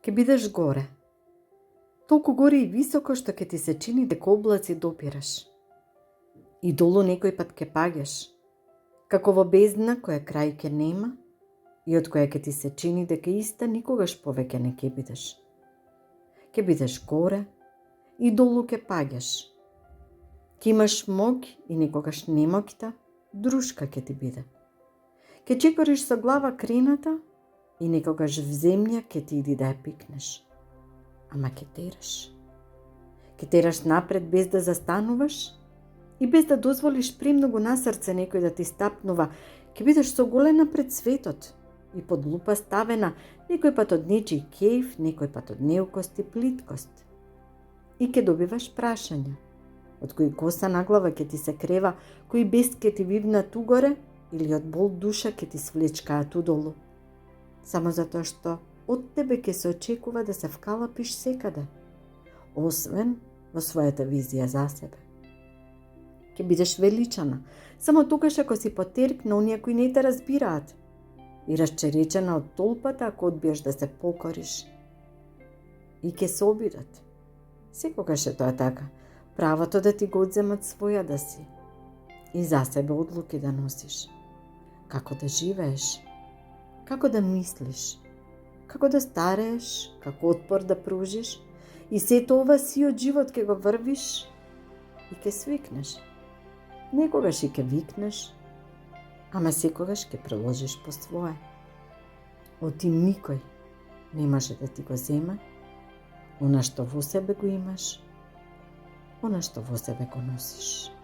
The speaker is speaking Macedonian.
Ке бидеш горе. Толку горе и високо што ќе ти се чини дека облаци допираш. И долу некој пат ке паѓаш, како во бездна која крај ке нема и од која ке ти се чини дека иста никогаш повеќе не ке бидеш. Ке бидеш горе и долу ке паѓаш. Ке имаш моќ и некогаш немоќта друшка ке ти биде. Ке чекориш со глава крената и некогаш в земја ке ти иди да ја пикнеш. Ама ке тераш. Ке тераш напред без да застануваш и без да дозволиш премногу на срце некој да ти стапнува. Ке бидеш соголена пред светот и под лупа ставена, некој пат од нечи кејф, некој пат од неукост и плиткост. И ке добиваш прашања, од кои коса на глава ке ти се крева, кои бес ке ти вивнат угоре или од бол душа ке ти свлечкаат удолу. Само затоа што од тебе ке се очекува да се вкалапиш секаде, освен во својата визија за себе. Ке бидеш величана, само тогаш ако си потерк на оние кои не те разбираат и расчеречена од толпата ако одбиеш да се покориш. И ке се обидат. Секогаш е тоа така, правото да ти го одземат своја да си и за себе одлуки да носиш. Како да живееш, како да мислиш, како да старееш, како отпор да пружиш и сето ова си од живот ке го врвиш и ке свикнеш. Некогаш и ке викнеш, ама секогаш ке приложиш по свое. Оти никој не може да ти го земе она што во себе го имаш, она што во себе го носиш.